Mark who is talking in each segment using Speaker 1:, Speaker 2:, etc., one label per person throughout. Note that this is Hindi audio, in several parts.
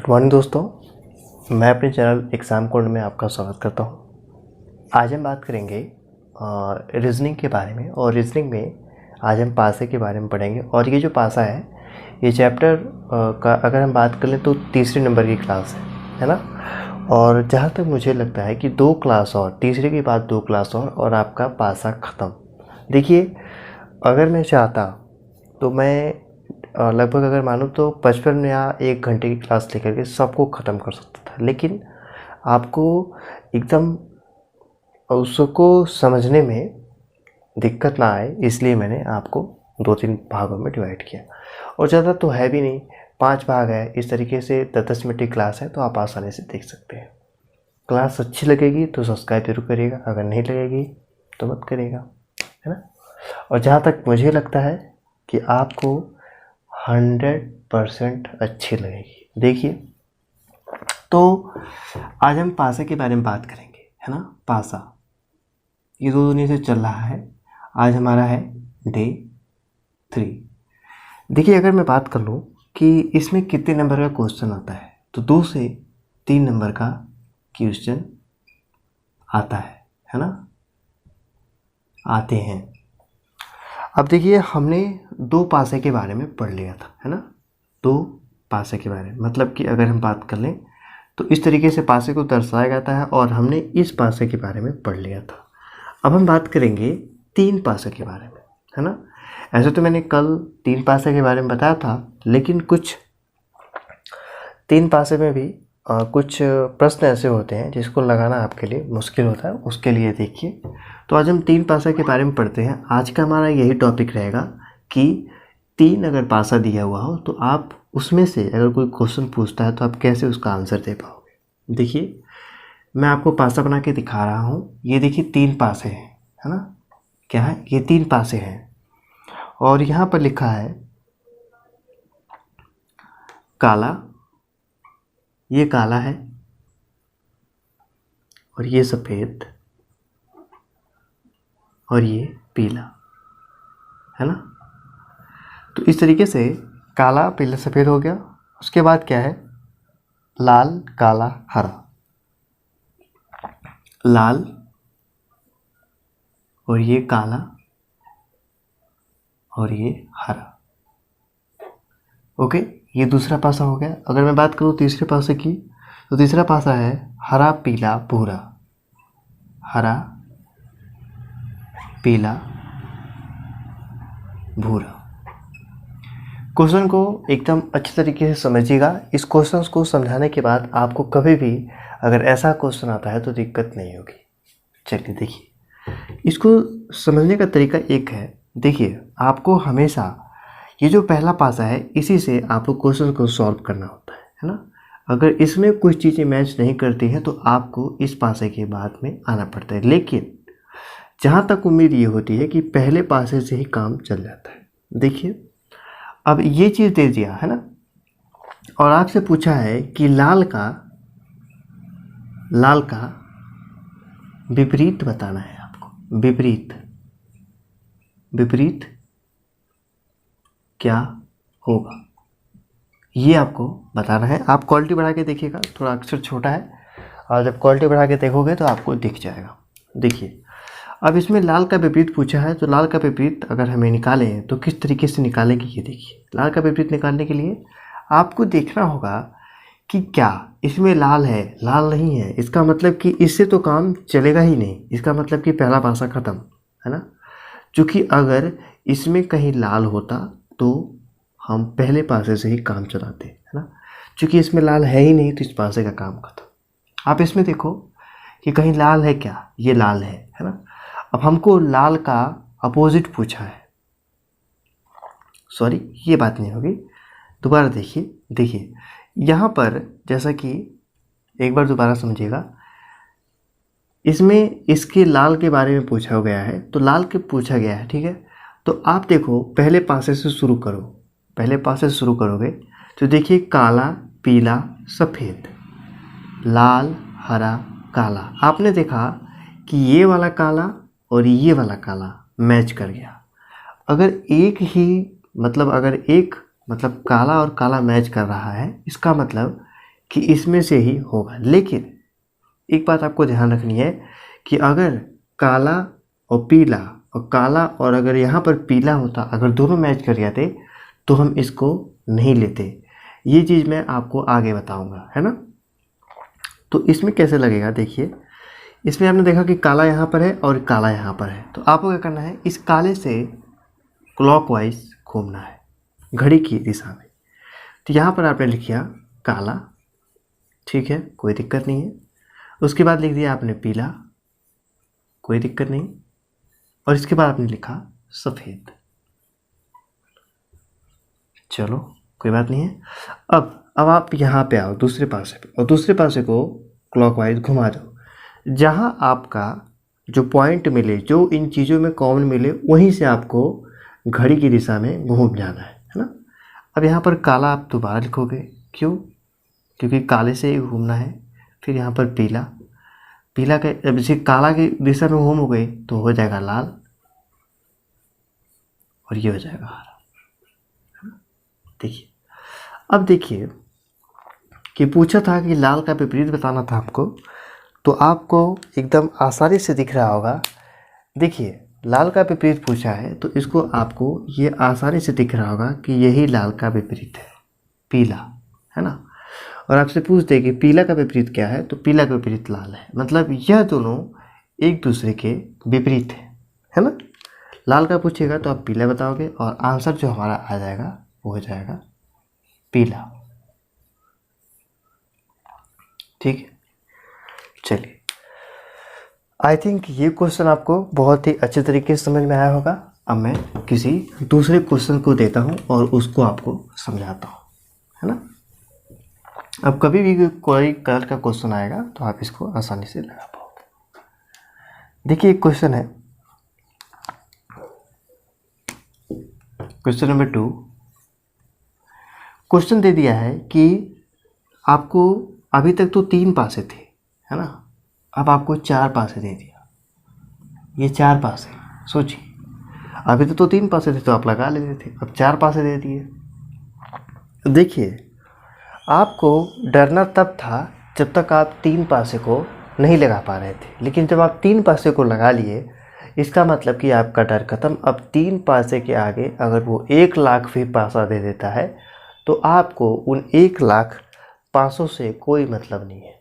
Speaker 1: गुड मॉर्निंग दोस्तों, मैं अपने चैनल एग्ज़ाम कोड में आपका स्वागत करता हूं। आज हम बात करेंगे रीजनिंग के बारे में। और रीजनिंग में आज हम पासे के बारे में पढ़ेंगे। और ये जो पासा है, ये चैप्टर का अगर हम बात कर लें तो तीसरे नंबर की क्लास है ना। और जहाँ तक मुझे लगता है कि 2 क्लास और, तीसरे के बाद 2 क्लास और आपका पासा ख़त्म। देखिए, अगर मैं चाहता तो मैं लगभग अगर मानूँ तो 55 या 1 घंटे की क्लास लेकर के सबको ख़त्म कर सकता था, लेकिन आपको एकदम उसको समझने में दिक्कत ना आए, इसलिए मैंने आपको 2-3 भागों में डिवाइड किया। और ज़्यादा तो है भी नहीं, 5 भाग है। इस तरीके से 10-10 मिनट की क्लास है, तो आप आसानी से देख सकते हैं। क्लास अच्छी लगेगी तो सब्सक्राइब जरूर करिएगा, अगर नहीं लगेगी तो मत करिएगा, है ना। और जहाँ तक मुझे लगता है कि आपको 100% अच्छी लगेगी। देखिए, तो आज हम पासा के बारे में बात करेंगे, है ना। पासा ये 2 दिन से चल रहा है, आज हमारा है डे 3। देखिए, अगर मैं बात कर लूँ कि इसमें कितने नंबर का क्वेश्चन आता है, तो 2 से 3 नंबर का क्वेश्चन आता है ना, आते हैं। अब देखिए, हमने 2 पासे के बारे में पढ़ लिया था, है ना। 2 पासे के बारे में, मतलब कि अगर हम बात कर लें तो इस तरीके से पासे को दर्शाया जाता है, और हमने इस पासे के बारे में पढ़ लिया था। अब हम बात करेंगे 3 पासे के बारे में, है ना। ऐसे तो मैंने कल 3 पासे के बारे में बताया था, लेकिन कुछ 3 पासे में भी कुछ प्रश्न ऐसे होते हैं जिसको लगाना आपके लिए मुश्किल होता है। उसके लिए देखिए, तो आज हम 3 पासा के बारे में पढ़ते हैं। आज का हमारा यही टॉपिक रहेगा कि 3 अगर पासा दिया हुआ हो तो आप उसमें से अगर कोई क्वेश्चन पूछता है तो आप कैसे उसका आंसर दे पाओगे। देखिए, मैं आपको पासा बना के दिखा रहा हूँ। ये देखिए 3 पासे हैं, है ना। क्या है ये? 3 पासे हैं। और यहाँ पर लिखा है काला, ये काला है, और ये सफ़ेद, और ये पीला, है ना। तो इस तरीके से काला पीला सफ़ेद हो गया। उसके बाद क्या है? लाल काला हरा, लाल और ये काला और ये हरा। ओके, ये दूसरा पासा हो गया। अगर मैं बात करूँ तीसरे पासे की, तो तीसरा पासा है हरा पीला भूरा, हरा पीला भूरा। क्वेश्चन को एकदम अच्छी तरीके से समझिएगा। इस क्वेश्चन को समझाने के बाद आपको कभी भी अगर ऐसा क्वेश्चन आता है तो दिक्कत नहीं होगी। चलिए देखिए, इसको समझने का तरीका एक है। देखिए, आपको हमेशा ये जो पहला पासा है, इसी से आपको क्वेश्चन को सॉल्व करना होता है ना। अगर इसमें कुछ चीज़ें मैच नहीं करती हैं तो आपको इस पासे के बाद में आना पड़ता है। लेकिन जहाँ तक उम्मीद ये होती है कि पहले पासे से ही काम चल जाता है। देखिए, अब ये चीज़ दे दिया है ना, और आपसे पूछा है कि लाल का विपरीत बताना है आपको। विपरीत क्या होगा, ये आपको बताना है। आप क्वालिटी बढ़ा के देखिएगा, थोड़ा अक्षर छोटा है, और जब क्वालिटी बढ़ा के देखोगे तो आपको दिख जाएगा। देखिए, अब इसमें लाल का विपरीत पूछा है, तो लाल का विपरीत अगर हमें निकालें तो किस तरीके से निकालेंगे, ये देखिए। लाल का विपरीत निकालने के लिए आपको देखना होगा कि क्या इसमें लाल है, लाल नहीं है, इसका मतलब कि इससे तो काम चलेगा ही नहीं। इसका मतलब कि पहला पासा ख़त्म, है ना। क्योंकि अगर इसमें कहीं लाल होता तो हम पहले पासे से ही काम चलाते, है ना। क्योंकि इसमें लाल है ही नहीं, तो इस पासे का काम खत्म। आप इसमें देखो कि कहीं लाल है क्या? ये लाल है ना। अब हमको लाल का अपोजिट पूछा है, सॉरी ये बात नहीं होगी, दोबारा देखिए यहाँ पर, जैसा कि एक बार दोबारा समझिएगा, इसमें इसके लाल के बारे में पूछा गया है, तो लाल के पूछा गया है, ठीक है। तो आप देखो, पहले पासे से शुरू करो। पहले पासे से शुरू करोगे तो देखिए काला पीला सफ़ेद, लाल हरा काला। आपने देखा कि ये वाला काला और ये वाला काला मैच कर गया। अगर एक मतलब काला और काला मैच कर रहा है, इसका मतलब कि इसमें से ही होगा। लेकिन एक बात आपको ध्यान रखनी है कि अगर काला और पीला और काला और अगर यहाँ पर पीला होता, अगर दोनों मैच कर जाते तो हम इसको नहीं लेते। ये चीज़ मैं आपको आगे बताऊंगा, है ना। तो इसमें कैसे लगेगा, देखिए इसमें आपने देखा कि काला यहाँ पर है और काला यहाँ पर है, तो आपको क्या करना है, इस काले से क्लॉकवाइज घूमना है घड़ी की दिशा में। तो यहाँ पर आपने लिख दिया काला, ठीक है, कोई दिक्कत नहीं है। उसके बाद लिख दिया आपने पीला, कोई दिक्कत नहीं। और इसके बाद आपने लिखा सफ़ेद, चलो कोई बात नहीं है। अब आप यहाँ पे आओ दूसरे पासे पे, और दूसरे पासे को क्लॉकवाइज घुमा दो। जहाँ आपका जो पॉइंट मिले, जो इन चीज़ों में कॉमन मिले, वहीं से आपको घड़ी की दिशा में घूम जाना है ना। अब यहाँ पर काला आप दोबारा लिखोगे, क्यों, क्योंकि काले से ही घूमना है। फिर यहाँ पर पीला, पीला के अब इसे काला की दिशा में घूमोगे तो हो जाएगा लाल, और ये हो जाएगा हरा। देखिए, अब देखिए कि पूछा था कि लाल का विपरीत बताना था आपको, तो आपको एकदम आसानी से दिख रहा होगा। देखिए लाल का विपरीत पूछा है तो इसको आपको ये आसानी से दिख रहा होगा कि यही लाल का विपरीत है, पीला, है ना। और आपसे पूछ दे कि पीला का विपरीत क्या है, तो पीला का विपरीत लाल है। मतलब यह दोनों एक दूसरे के विपरीत है ना। लाल का पूछेगा तो आप पीला बताओगे, और आंसर जो हमारा आ जाएगा वो हो जाएगा पीला, ठीक है। चलिए, आई थिंक ये क्वेश्चन आपको बहुत ही अच्छे तरीके से समझ में आया होगा। अब मैं किसी दूसरे क्वेश्चन को देता हूँ और उसको आपको समझाता हूँ, है ना। अब कभी भी कोई कलर का क्वेश्चन आएगा तो आप इसको आसानी से लगा पाओगे। देखिए एक क्वेश्चन है, क्वेश्चन नंबर 2। क्वेश्चन दे दिया है कि आपको अभी तक तो 3 पासे थे, है ना। अब आपको 4 पासे दे दिया, ये 4 पासे, सोचिए अभी तो 3 पासे थे तो आप लगा लेते थे, अब 4 पासे दे दिए। देखिए आपको डरना तब था जब तक आप 3 पासे को नहीं लगा पा रहे थे, लेकिन जब आप 3 पासे को लगा लिए इसका मतलब कि आपका डर खत्म। अब 3 पासे के आगे अगर वो 1 लाख भी पासा दे देता है तो आपको उन 1 लाख पासों से कोई मतलब नहीं है।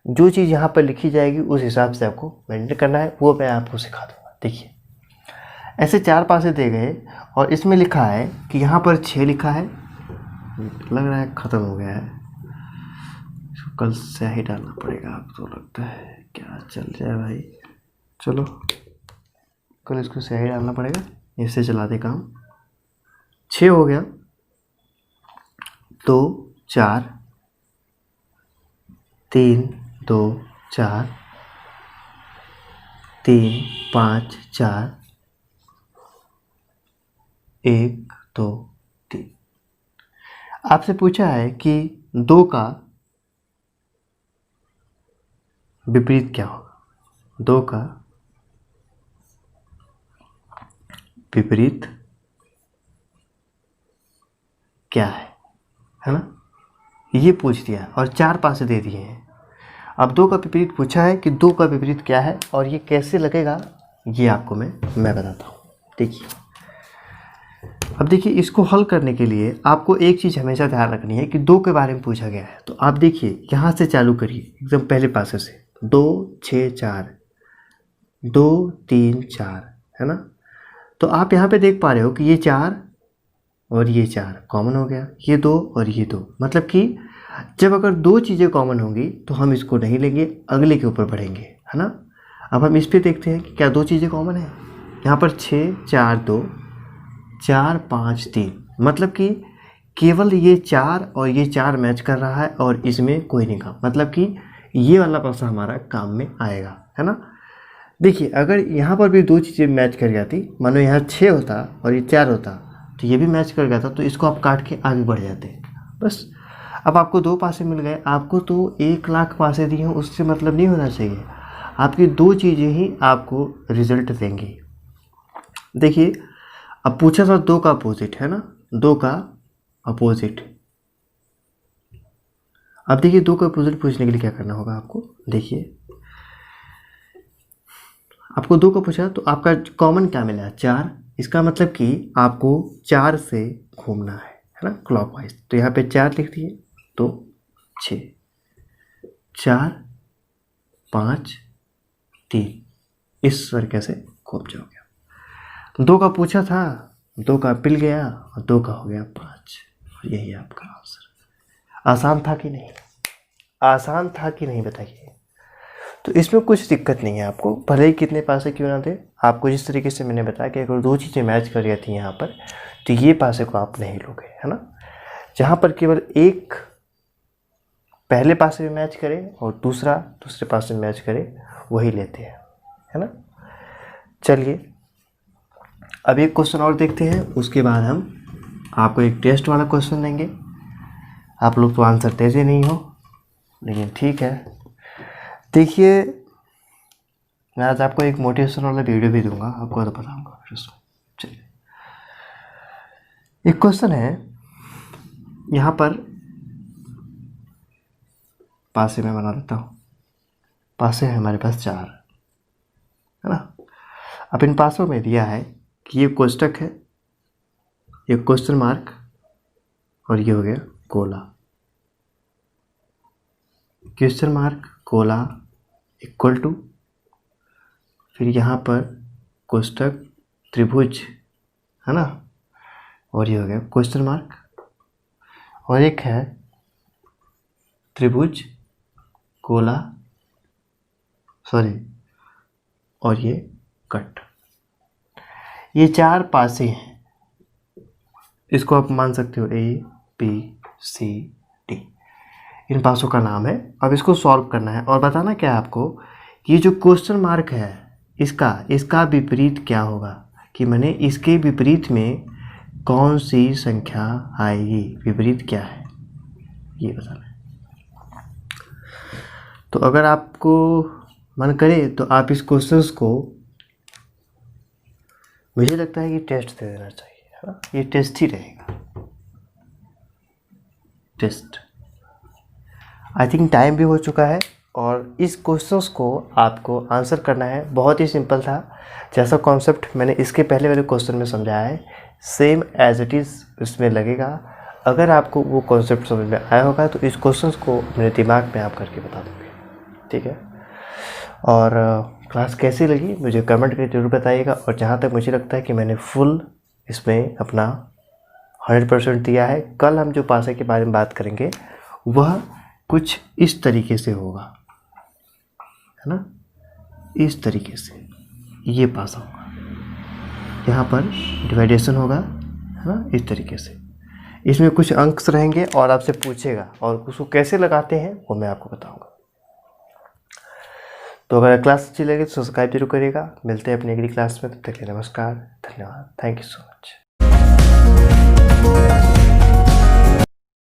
Speaker 1: जो चीज़ यहाँ पर लिखी जाएगी उस हिसाब से आपको मेंटेन करना है, वो मैं आपको सिखा दूँगा। देखिए ऐसे 4 पासे दे गए और इसमें लिखा है कि यहाँ पर 6 लिखा है, लग रहा है ख़त्म हो गया है, इसको कल स्याही डालना पड़ेगा। अब तो लगता है क्या चल जाए भाई, चलो कल इसको स्याही डालना पड़ेगा, इससे चला दे काम। 6 हो गया, 2 4 3 2 4 3 5 4 1 2 3। आपसे पूछा है कि 2 का विपरीत क्या होगा। 2 का विपरीत क्या है ना, ये पूछ दिया और 4 पासे दे दिए हैं। अब 2 का विपरीत पूछा है कि 2 का विपरीत क्या है और ये कैसे लगेगा, ये आपको मैं बताता हूँ। देखिए अब देखिए इसको हल करने के लिए आपको एक चीज़ हमेशा ध्यान रखनी है कि 2 के बारे में पूछा गया है। तो आप देखिए यहाँ से चालू करिए एकदम पहले पासे से, 2 6 4 2 3 4, है ना। तो आप यहाँ पे देख पा रहे हो कि ये 4 और ये 4 कॉमन हो गया, ये 2 और ये 2। मतलब कि जब अगर 2 चीज़ें कॉमन होंगी तो हम इसको नहीं लेंगे, अगले के ऊपर बढ़ेंगे, है ना। अब हम इस पे देखते हैं कि क्या 2 चीज़ें कॉमन है। यहाँ पर 6 4 2 4 5 3, मतलब कि केवल ये 4 और ये 4 मैच कर रहा है और इसमें कोई नहीं काम, मतलब कि ये वाला पासा हमारा काम में आएगा, है ना। देखिए अगर यहाँ पर भी 2 चीज़ें मैच कर जाती, मानो यहाँ 6 होता और ये 4 होता तो ये भी मैच कर गया था, तो इसको आप काट के आगे बढ़ जाते बस। अब आपको 2 पासे मिल गए, आपको तो 1 लाख पासे दिए हैं, उससे मतलब नहीं होना चाहिए। आपकी 2 चीज़ें ही आपको रिजल्ट देंगी। देखिए अब पूछा था 2 का अपोजिट, है ना, 2 का अपोजिट। अब देखिए 2 का अपोजिट पूछने के लिए क्या करना होगा आपको। देखिए आपको 2 का पूछा तो आपका कॉमन क्या मिला, 4। इसका मतलब कि आपको 4 से घूमना है ना, क्लॉकवाइज। तो यहाँ पे 4 लिख दिए, तो 6, 4, 5, 3, इस तरीके से घूम जाओगे। 2 का पूछा था, 2 का पिल गया और 2 का हो गया 5। यही आपका आंसर। आसान था कि नहीं, आसान था कि नहीं बताइए। तो इसमें कुछ दिक्कत नहीं है आपको, भले ही कितने पासे क्यों ना थे। आपको जिस तरीके से मैंने बताया कि अगर 2 चीज़ें मैच कर जाती हैं यहाँ पर, तो ये पासे को आप नहीं लोगे, है ना। जहाँ पर केवल एक पहले पासे में मैच करे और दूसरा दूसरे पासे में मैच करे, वही लेते हैं, है ना। चलिए अब एक क्वेश्चन और देखते हैं, उसके बाद हम आपको एक टेस्ट वाला क्वेश्चन देंगे। आप लोग तो आंसर देते नहीं हो, लेकिन ठीक है। देखिए मैं आज आपको एक मोटिवेशन वाला वीडियो भी दूंगा, आपको तो बताऊंगा फिर उसमें। चलिए एक क्वेश्चन है यहाँ पर, पासे में बना देता हूँ। पासे है हमारे पास 4, है ना। अब इन पासों में दिया है कि ये कोष्टक है, ये क्वेश्चन मार्क और ये हो गया गोला। क्वेश्चन मार्क गोला इक्वल टू, फिर यहाँ पर कोष्टक त्रिभुज, है ना, और ये हो गया क्वेश्चन मार्क, और एक है त्रिभुज गोला, सॉरी, और ये कट। ये 4 पासे हैं, इसको आप मान सकते हो ABCD, इन पासों का नाम है। अब इसको सॉल्व करना है और बताना क्या है आपको, ये जो क्वेश्चन मार्क है इसका विपरीत क्या होगा, कि मैंने इसके विपरीत में कौन सी संख्या आएगी, विपरीत क्या है ये बताना है। तो अगर आपको मन करे तो आप इस क्वेश्चंस को, मुझे लगता है कि टेस्ट दे देना चाहिए, है ना। ये टेस्ट ही रहेगा, टेस्ट। आई थिंक टाइम भी हो चुका है और इस क्वेश्चंस को आपको आंसर करना है। बहुत ही सिंपल था, जैसा कॉन्सेप्ट मैंने इसके पहले वाले क्वेश्चन में समझाया है, सेम एज इट इज़ इसमें लगेगा। अगर आपको वो कॉन्सेप्ट समझ में आया होगा तो इस क्वेश्चंस को मेरे दिमाग में आप करके बता दोगे, ठीक है। और क्लास कैसी लगी मुझे कमेंट करके जरूर बताइएगा। और जहाँ तक मुझे लगता है कि मैंने फुल इसमें अपना 100% दिया है। कल हम जो पासे के बारे में बात करेंगे वह कुछ इस तरीके से होगा, है ना, इस तरीके से ये पासा होगा, यहाँ पर डिवाइडेशन होगा, है ना, इस तरीके से। इसमें कुछ अंक रहेंगे और आपसे पूछेगा, और उसको कैसे लगाते हैं वो मैं आपको बताऊंगा। तो अगर क्लास अच्छी लगे तो सब्सक्राइब जरूर करिएगा। मिलते हैं अपनी अगली क्लास में, तब तक के लिए नमस्कार, धन्यवाद, थैंक यू सो मच।